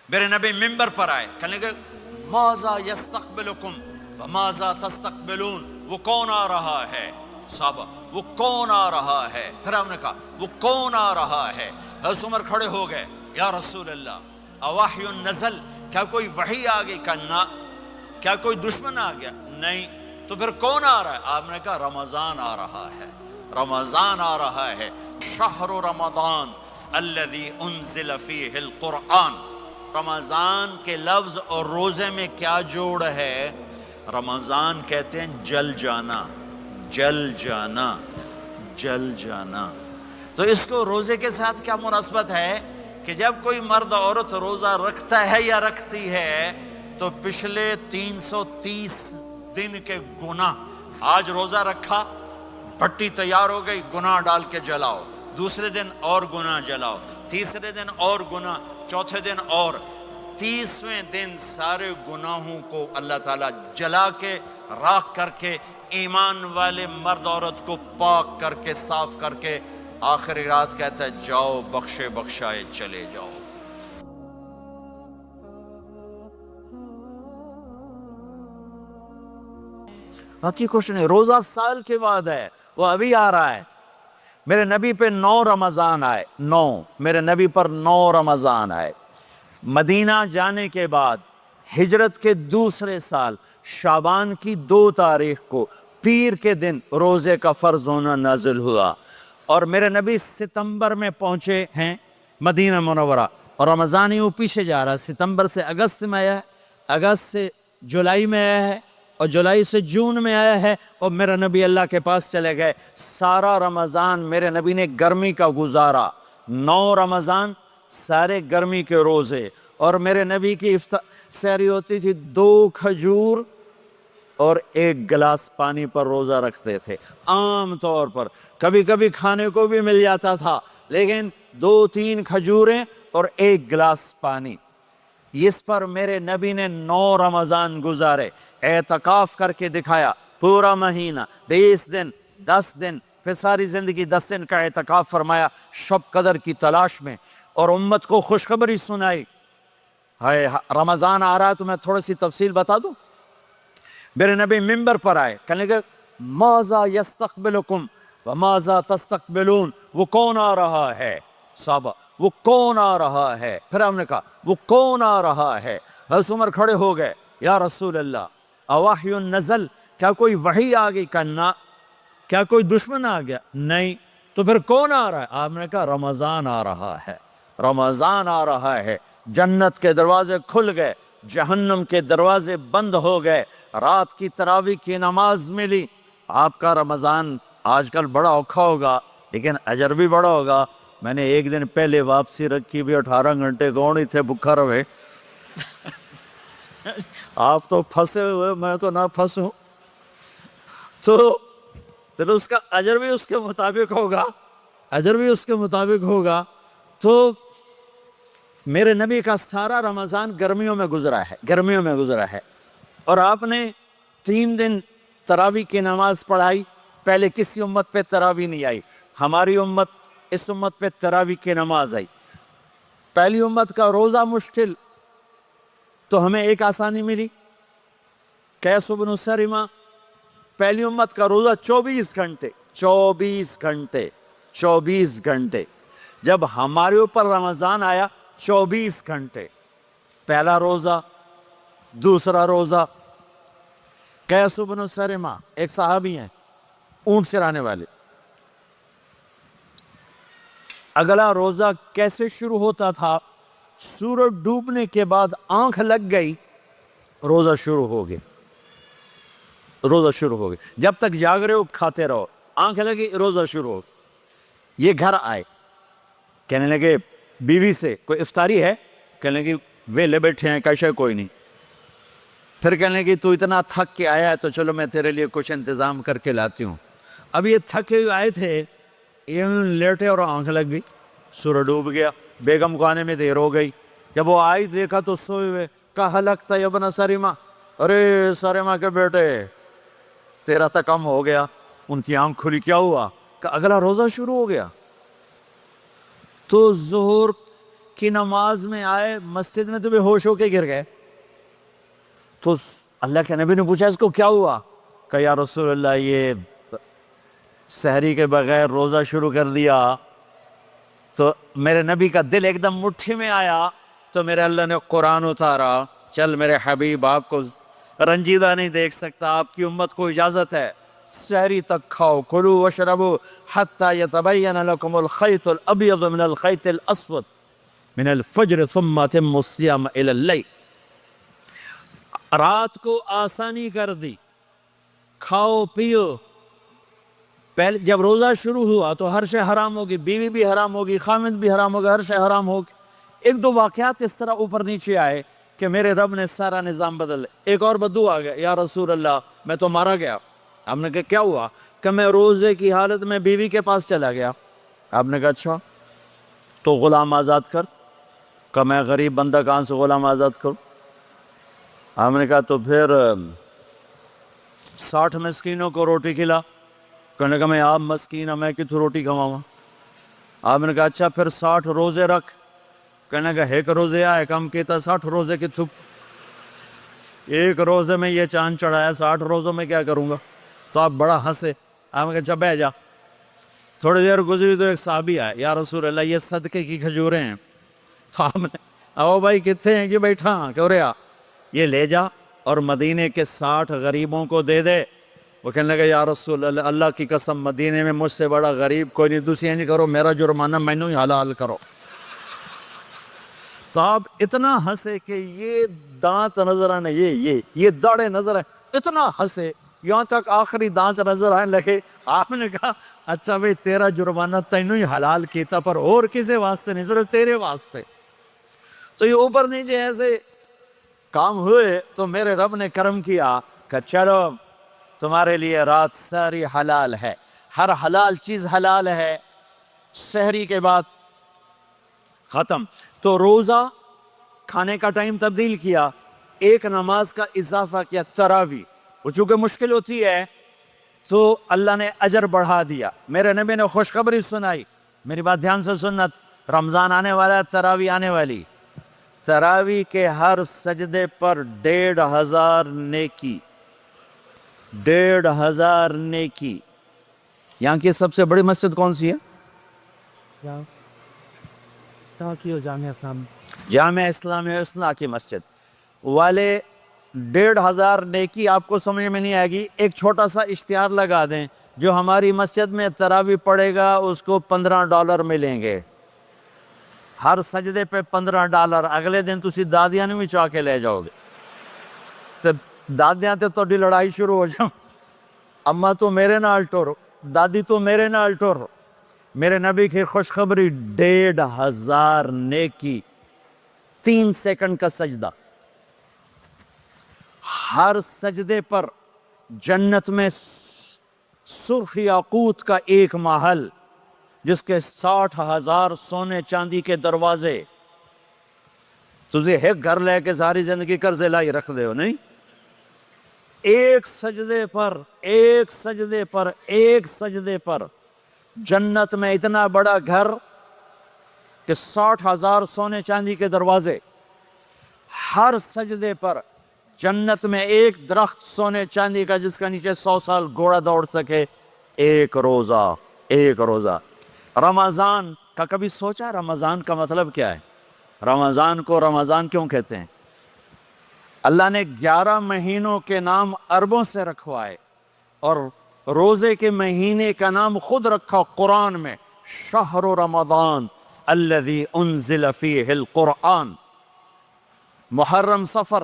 میرے نبی ممبر پر آئے، کہنے لگے ماذا یستقبلکم وماذا تستقبلون، وہ کون آ رہا ہے؟ صحابہ وہ کون آ رہا ہے؟ پھر ہم نے کہا وہ کون آ رہا ہے؟ حضرت عمر کھڑے ہو گئے، یا رسول اللہ اوحی نزل، کیا کوئی وحی آ گئی؟ کہا نہ۔ کیا کوئی دشمن آ گیا؟ نہیں۔ تو پھر کون آ رہا ہے؟ آپ نے کہا رمضان آ رہا ہے، رمضان آ رہا ہے۔ شہر رمضان الذی انزل فیہ القرآن، رمضان کے لفظ اور روزے میں کیا جوڑ ہے؟ رمضان کہتے ہیں جل جانا، جل جانا، جل جانا۔ تو اس کو روزے کے ساتھ کیا مناسبت ہے کہ جب کوئی مرد عورت روزہ رکھتا ہے یا رکھتی ہے تو پچھلے 330 دن کے گناہ، آج روزہ رکھا، بھٹی تیار ہو گئی، گناہ ڈال کے جلاؤ، دوسرے دن اور گناہ جلاؤ، تیسرے دن اور گناہ، چوتھے دن اور، 30ویں دن سارے گناہوں کو اللہ تعالیٰ جلا کے راکھ کر کے ایمان والے مرد عورت کو پاک کر کے صاف کر کے آخری رات کہتا ہے جاؤ بخشے بخشائے چلے جاؤ۔ باقی کچھ نہیں، روزہ سال کے بعد ہے، وہ ابھی آ رہا ہے۔ میرے نبی پہ 9 رمضان آئے، 9، میرے نبی پر 9 رمضان آئے۔ مدینہ جانے کے بعد ہجرت کے دوسرے سال شعبان کی 2 تاریخ کو پیر کے دن روزے کا فرض ہونا نازل ہوا، اور میرے نبی ستمبر میں پہنچے ہیں مدینہ منورہ، اور رمضان یوں پیچھے جا رہا ہے، ستمبر سے اگست میں آیا ہے، اگست سے جولائی میں آیا ہے، اور جولائی سے جون میں آیا ہے، اور میرے نبی اللہ کے پاس چلے گئے۔ سارا رمضان میرے نبی نے گرمی کا گزارا، 9 رمضان سارے گرمی کے روزے، اور میرے نبی کی سحری ہوتی تھی 2 کھجور اور 1 گلاس پانی پر روزہ رکھتے تھے عام طور پر، کبھی کبھی کھانے کو بھی مل جاتا تھا، لیکن 2-3 کھجوریں اور 1 گلاس پانی۔ اس پر میرے نبی نے 9 رمضان گزارے، اعتکاف کر کے دکھایا، پورا مہینہ، 20 دن، 10 دن، پھر ساری زندگی 10 دن کا اعتکاف فرمایا شب قدر کی تلاش میں، اور امت کو خوشخبری سنائی۔ رمضان آ رہا ہے تو میں تھوڑی سی تفصیل بتا دوں۔ میرے نبی ممبر پر آئے، کہنے لگے ماذا یستقبلکم وماذا تستقبلون، وہ کون آ رہا ہے؟ صحابہ وہ کون آ رہا ہے؟ پھر ہم نے کہا وہ کون آ رہا ہے؟ حضرت عمر کھڑے ہو گئے، یا رسول اللہ اوحی نزل، کیا کوئی وحی آ گئی؟ کہا نہ۔ کیا کوئی دشمن آ گیا؟ نہیں۔ تو پھر کون آ رہا ہے؟ آپ نے کہا رمضان آ رہا ہے، رمضان آ رہا ہے۔ جنت کے دروازے کھل گئے، جہنم کے دروازے بند ہو گئے، رات کی تراویح کی نماز ملی۔ آپ کا رمضان آج کل بڑا اوکھا ہوگا لیکن اجر بھی بڑا ہوگا۔ میں نے 1 دن پہلے واپسی رکھی بھی، 18 گھنٹے کون ہی تھے بھوکا رہے۔ آپ تو پھنسے ہوئے، میں تو نہ پھنسوں، تو اس کا اجر بھی اس کے مطابق ہوگا، اجر بھی اس کے مطابق ہوگا۔ تو میرے نبی کا سارا رمضان گرمیوں میں گزرا ہے، گرمیوں میں گزرا ہے، اور آپ نے 3 دن تراویح کی نماز پڑھائی۔ پہلے کسی امت پہ تراویح نہیں آئی، ہماری امت، اس امت پہ تراویح کی نماز آئی۔ پہلی امت کا روزہ مشکل، تو ہمیں ایک آسانی ملی، قیس بن سرمہ۔ پہلی امت کا روزہ 24 گھنٹے، 24 گھنٹے، 24 گھنٹے۔ جب ہمارے اوپر رمضان آیا 24 گھنٹے، پہلا روزہ، دوسرا روزہ۔ قیس بن سرمہ ایک صحابی ہیں، اونٹ چرانے والے۔ اگلا روزہ کیسے شروع ہوتا تھا؟ سورج ڈوبنے کے بعد آنکھ لگ گئی، روزہ شروع ہو گیا، روزہ شروع ہو گیا۔ جب تک جاگ رہے ہو کھاتے رہو، آنکھ لگی روزہ شروع ہو گیا۔ یہ گھر آئے، کہنے لگے بیوی سے کوئی افطاری ہے؟ کہنے لگے ویلے بیٹھے ہیں، کیسے کوئی نہیں۔ پھر کہنے لگے تو اتنا تھک کے آیا ہے تو چلو میں تیرے لیے کچھ انتظام کر کے لاتی ہوں۔ اب یہ تھکے ہوئے آئے تھے، یہ لیٹے اور آنکھ لگ گئی، سورج ڈوب گیا، بیگم کو آنے میں دیر ہو گئی۔ جب وہ آئی دیکھا تو سوئے ہوئے، کہا لگتا ہے ابن سرمہ، ارے سرمہ کے بیٹے تیرا تو کم ہو گیا۔ ان کی آنکھ کھلی، کیا ہوا؟ کہ اگلا روزہ شروع ہو گیا۔ تو ظہر کی نماز میں آئے مسجد میں تو بے ہوش ہو کے گر گئے. تو اللہ کے نبی نے پوچھا اس کو کیا ہوا؟ کہ یا رسول اللہ یہ سحری کے بغیر روزہ شروع کر دیا. تو میرے نبی کا دل ایک دم مٹھی میں آیا. تو میرے اللہ نے قرآن اتارا، چل میرے حبیب آپ کو رنجیدہ نہیں دیکھ سکتا، آپ کی امت کو اجازت ہے سحری تک کھاؤ، کلوا واشربوا حتی یتبین لکم الخیط الابیض من الخیط الاسود من الفجر ثم اتموا الصیام الی اللیل. رات کو آسانی کر دی، کھاؤ پیو. پہلے جب روزہ شروع ہوا تو ہر شے حرام ہوگی، بیوی بھی حرام ہوگی، خامد بھی حرام ہوگا، ہر شے حرام ہوگی. ایک دو واقعات اس طرح اوپر نیچے آئے کہ میرے رب نے سارا نظام بدل. ایک اور بدو آ گیا، یا رسول اللہ میں تو مارا گیا. آپ نے کہا کیا ہوا؟ کہ میں روزے کی حالت میں بیوی کے پاس چلا گیا. آپ نے کہا اچھا تو غلام آزاد کر. کہ میں غریب بندہ کہاں سے غلام آزاد کروں؟ آپ نے کہا تو پھر 60 مسکینوں کو روٹی کھلا. کہنے کا میں آپ مسکین ہوں، میں کتوں روٹی کھواؤں؟ آپ نے کہا اچھا پھر 60 روزے رکھ. کہنے کا ایک روزے آئے کم کیتا 60 روزے کی تھک. ایک روزے میں یہ چاند چڑھایا، 60 روزوں میں کیا کروں گا؟ تو آپ بڑا ہنسے. آپ نے کہا اچھا بیٹھ جا. تھوڑی دیر گزری تو ایک صحابی آئے، یا رسول اللہ یہ صدقے کی کھجوریں ہیں. تو آپ نے او بھائی کتنے ہیں کہ بیٹھا کیوں رہا، یہ لے جا اور مدینے کے 60 غریبوں کو دے دے. وہ کہنے لگا یا رسول اللہ اللہ کی قسم مدینے میں مجھ سے بڑا غریب کوئی نہیں، دوسری نہیں کرو، میرا جرمانہ مینوں ہی حلال کرو. تو آپ اتنا ہنسے کہ یہ دانت نظر آنے، یہ داڑھیں نظر آئے، اتنا ہنسے یہاں تک آخری دانت نظر آنے لگے. آپ نے کہا اچھا بھئی تیرا جرمانہ تینوں ہی حلال کیتا، پر اور کسے واسطے نہیں، صرف تیرے واسطے. تو یہ اوپر نیچے ایسے کام ہوئے تو میرے رب نے کرم کیا کہ چلو تمہارے لیے رات ساری حلال ہے، ہر حلال چیز حلال ہے. سحری کے بعد ختم. تو روزہ کھانے کا ٹائم تبدیل کیا، ایک نماز کا اضافہ کیا، تراویح. وہ چونکہ مشکل ہوتی ہے تو اللہ نے اجر بڑھا دیا. میرے نبی نے خوشخبری سنائی، میری بات دھیان سے سننا، رمضان آنے والا ہے، تراویح آنے والی. تراویح کے ہر سجدے پر 1500 نیکی، 1500 نیکی. یہاں کی سب سے بڑی مسجد کون سی ہے؟ جامع اسلامیہ اصلاح کی مسجد والے. 1500 نیکی آپ کو سمجھ میں نہیں آئے گی. ایک چھوٹا سا اشتہار لگا دیں، جو ہماری مسجد میں تراویح پڑے گا اس کو $15 ملیں گے، ہر سجدے پہ $15. اگلے دن تسی دادیاں نہیں بھی چاہ کے لے جاؤ گے. تو دادیاں تے توڑی لڑائی شروع ہو جاؤ، اماں تو میرے نال ٹور، دادی تو میرے نال ٹور. میرے نبی کی خوشخبری 1500 نیکی، 3 سیکنڈ کا سجدہ. ہر سجدے پر جنت میں سرخ یاقوت کا ایک محل جس کے 60,000 سونے چاندی کے دروازے. تجھے ایک گھر لے کے ساری زندگی قرضے لائی رکھ دے ہو نہیں. ایک سجدے پر، ایک سجدے پر، ایک سجدے پر جنت میں اتنا بڑا گھر کہ 60,000 سونے چاندی کے دروازے. ہر سجدے پر جنت میں ایک درخت سونے چاندی کا جس کا نیچے 100 سال گھوڑا دوڑ سکے. ایک روزہ، ایک روزہ. رمضان کا کبھی سوچا رمضان کا مطلب کیا ہے؟ رمضان کو رمضان کیوں کہتے ہیں؟ اللہ نے 11 مہینوں کے نام عربوں سے رکھوائے اور روزے کے مہینے کا نام خود رکھا قرآن میں، شہر رمضان الذی انزل فیہ القرآن. محرم، صفر،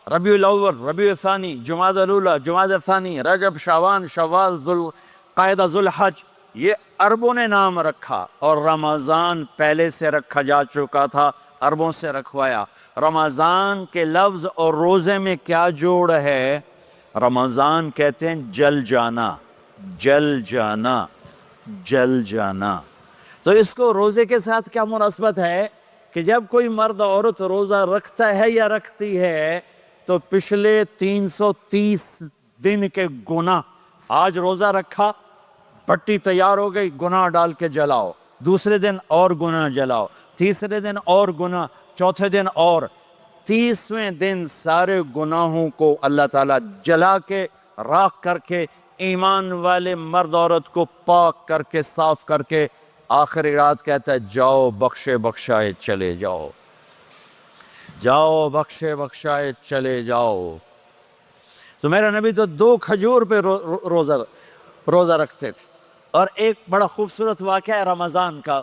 ربیع الاول، ربیع الثانی، جمادی الاولی، جمادی الثانی، رجب، شعبان، شوال، ذوالقعدہ، ذوالحج، یہ عربوں نے نام رکھا. اور رمضان پہلے سے رکھا جا چکا تھا، عربوں سے رکھوایا. رمضان کے لفظ اور روزے میں کیا جوڑ ہے؟ رمضان کہتے ہیں جل جانا، جل جانا، جل جانا. تو اس کو روزے کے ساتھ کیا مناسبت ہے کہ جب کوئی مرد عورت روزہ رکھتا ہے یا رکھتی ہے تو پچھلے 330 دن کے گناہ، آج روزہ رکھا، بٹی تیار ہو گئی، گناہ ڈال کے جلاؤ، دوسرے دن اور گناہ جلاؤ، تیسرے دن اور گناہ، چوتھے دن اور، 30ویں دن سارے گناہوں کو اللہ تعالیٰ جلا کے راکھ کر کے ایمان والے مرد عورت کو پاک کر کے صاف کر کے آخری رات کہتا ہے جاؤ بخشے بخشائے چلے جاؤ، جاؤ بخشے بخشائے چلے جاؤ۔ تو میرا نبی تو 2 کھجور پہ روزہ رکھتے تھے۔ اور ایک بڑا خوبصورت واقعہ ہے رمضان کا،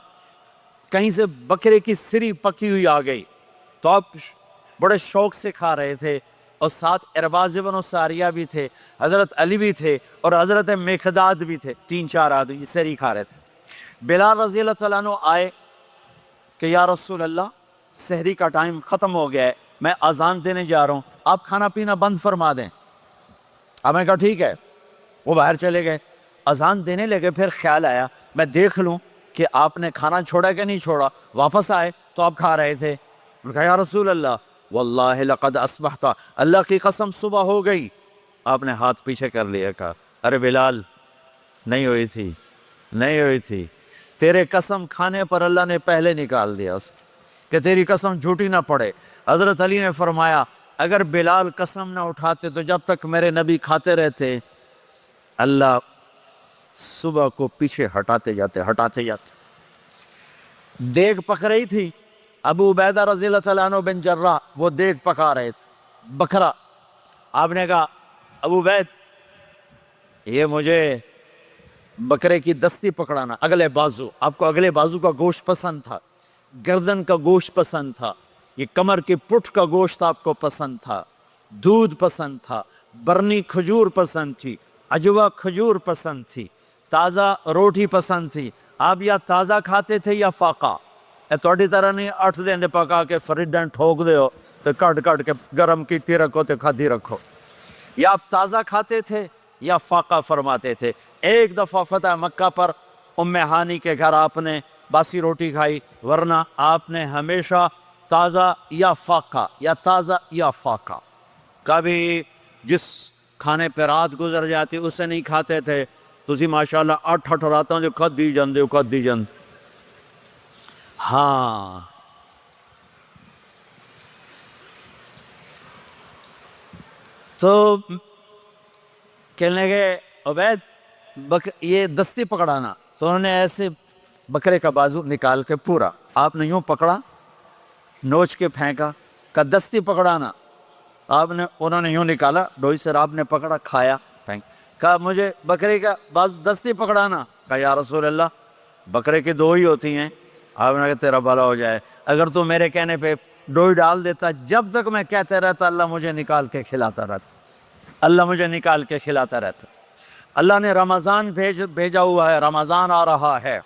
کہیں سے بکرے کی سری پکی ہوئی آ گئی تو آپ بڑے شوق سے کھا رہے تھے، اور ساتھ ارباز بن ساریہ بھی تھے، حضرت علی بھی تھے اور حضرت مقداد بھی تھے، 3-4 آدمی سری کھا رہے تھے۔ بلال رضی اللہ تعالیٰ عنہ آئے کہ یا رسول اللہ سحری کا ٹائم ختم ہو گیا ہے، میں اذان دینے جا رہا ہوں، آپ کھانا پینا بند فرما دیں۔ آپ نے کہا ٹھیک ہے، وہ باہر چلے گئے، اذان دینے لگے، پھر خیال آیا میں دیکھ لوں کہ آپ نے کھانا چھوڑا کہ نہیں چھوڑا، واپس آئے تو آپ کھا رہے تھے۔ انہوں نے کہا یا رسول اللہ واللہ لقد اصبحت، اللہ کی قسم صبح ہو گئی۔ آپ نے ہاتھ پیچھے کر لیا، کہا ارے بلال نہیں ہوئی تھی، نہیں ہوئی تھی، تیرے قسم کھانے پر اللہ نے پہلے نکال دیا اس کہ تیری قسم جھوٹی نہ پڑے۔ حضرت علی نے فرمایا اگر بلال قسم نہ اٹھاتے تو جب تک میرے نبی کھاتے رہتے اللہ صبح کو پیچھے ہٹاتے جاتے۔ دیگ پک رہی تھی، ابو عبیدہ رضی اللہ تعالیٰ عنہ بن جراح وہ دیگ پکا رہے تھے، بکرا۔ آپ نے کہا ابو عبید یہ مجھے بکرے کی دستی پکڑانا، اگلے بازو، آپ کو اگلے بازو کا گوشت پسند تھا، گردن کا گوشت پسند تھا، یہ کمر کی پٹھ کا گوشت آپ کو پسند تھا، دودھ پسند تھا، برنی کھجور پسند تھی، عجوہ کھجور پسند تھی، تازہ روٹی پسند تھی۔ آپ یا تازہ کھاتے تھے یا فاقہ، توڑی طرح نہیں 8 دن دے پکا کے فریڈن ٹھوک دے ہو تو کٹ کے گرم کیتی رکھو تو کھادی رکھو، یا آپ تازہ کھاتے تھے یا فاقہ فرماتے تھے۔ ایک دفعہ فتح مکہ پر ام ہانی کے گھر آپ نے باسی روٹی کھائی، ورنہ آپ نے ہمیشہ تازہ یا فاقہ یا تازہ یا فاقہ، کبھی جس کھانے پہ رات گزر جاتی اسے نہیں کھاتے تھے۔ تسی ماشاءاللہ 8 راتوں جو کھد دی جاندے۔ ہاں تو کہنے لگے عبید یہ دستی پکڑانا، تو انہوں نے ایسے بکرے کا بازو نکال کے پورا آپ نے یوں پکڑا، نوچ کے پھینکا، کہ دستی پکڑانا، انہوں نے یوں نکالا ڈوئی سے، آپ نے پکڑا کھایا پھینک، کہا مجھے بکرے کا بازو دستی پکڑانا، کہا یا رسول اللہ بکرے کی 2 ہی ہوتی ہیں۔ آپ نے کہا تیرا بھلا ہو جائے، اگر تو میرے کہنے پہ ڈوئی ڈال دیتا، جب تک میں کہتے رہتا اللہ مجھے نکال کے کھلاتا رہتا، اللہ مجھے نکال کے کھلاتا رہتا۔ اللہ نے رمضان بھیجا ہوا ہے، رمضان آ رہا ہے،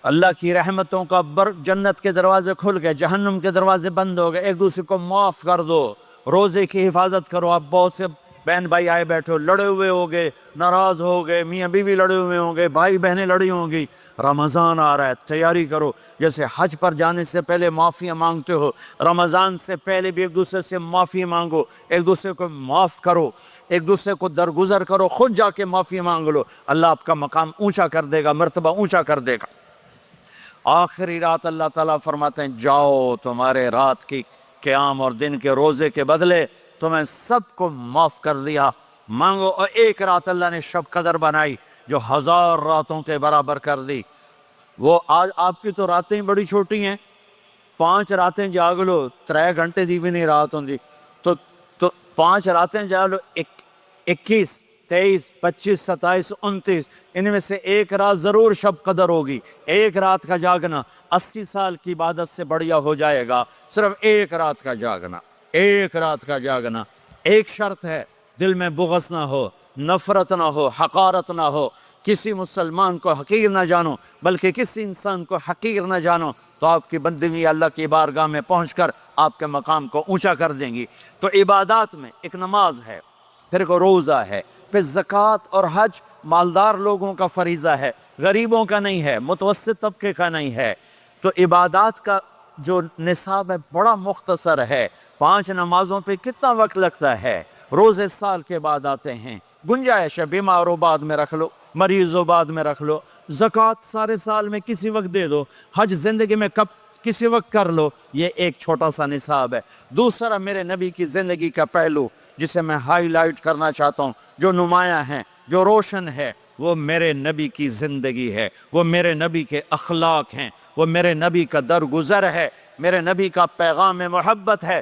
اللہ کی رحمتوں کا جنت کے دروازے کھل گئے، جہنم کے دروازے بند ہو گئے، ایک دوسرے کو معاف کر دو، روزے کی حفاظت کرو۔ آپ بہت سے بہن بھائی آئے بیٹھے ہو، لڑے ہوئے ہو گئے، ناراض ہو گئے، میاں بیوی لڑے ہوئے ہوں گے، بھائی بہنیں لڑی ہوں گی، رمضان آ رہا ہے، تیاری کرو۔ جیسے حج پر جانے سے پہلے معافیاں مانگتے ہو، رمضان سے پہلے بھی ایک دوسرے سے معافی مانگو، ایک دوسرے کو معاف کرو، ایک دوسرے کو درگزر کرو، خود جا کے معافی مانگ لو، اللہ آپ کا مقام اونچا کر دے گا، مرتبہ اونچا کر دے گا۔ آخری رات اللہ تعالیٰ فرماتے ہیں جاؤ، تمہارے رات کی قیام اور دن کے روزے کے بدلے تمہیں سب کو معاف کر دیا، مانگو۔ اور ایک رات اللہ نے شب قدر بنائی جو 1000 راتوں کے برابر کر دی۔ وہ آج آپ کی تو راتیں بڑی چھوٹی ہیں، 5 راتیں جاگ لو 3 گھنٹے دی بھی نہیں رات ہوں، تو 5 راتیں جاگ لو، 21 23 25 27 29، ان میں سے ایک رات ضرور شب قدر ہوگی۔ ایک رات کا جاگنا 80 سال کی عبادت سے بڑھیا ہو جائے گا، صرف ایک رات کا جاگنا، ایک رات کا جاگنا۔ ایک شرط ہے، دل میں بغض نہ ہو، نفرت نہ ہو، حقارت نہ ہو، کسی مسلمان کو حقیر نہ جانو، بلکہ کسی انسان کو حقیر نہ جانو، تو آپ کی بندگی اللہ کی بارگاہ میں پہنچ کر آپ کے مقام کو اونچا کر دیں گی۔ تو عبادات میں ایک نماز ہے، پھر ایک روزہ ہے، پھر زکوٰۃ اور حج مالدار لوگوں کا فریضہ ہے، غریبوں کا نہیں ہے، متوسط طبقے کا نہیں ہے۔ تو عبادات کا جو نصاب ہے بڑا مختصر ہے، 5 نمازوں پہ کتنا وقت لگتا ہے، روزے سال کے بعد آتے ہیں، گنجائش ہے، بیمار ہو بعد میں رکھ لو، مریض ہو بعد میں رکھ لو، زکوٰۃ سارے سال میں کسی وقت دے دو، حج زندگی میں کب کسی وقت کر لو، یہ ایک چھوٹا سا نصاب ہے۔ دوسرا میرے نبی کی زندگی کا پہلو جسے میں ہائی لائٹ کرنا چاہتا ہوں، جو نمایاں ہے، جو روشن ہے، وہ میرے نبی کی زندگی ہے، وہ میرے نبی کے اخلاق ہیں، وہ میرے نبی کا درگزر ہے، میرے نبی کا پیغام محبت ہے۔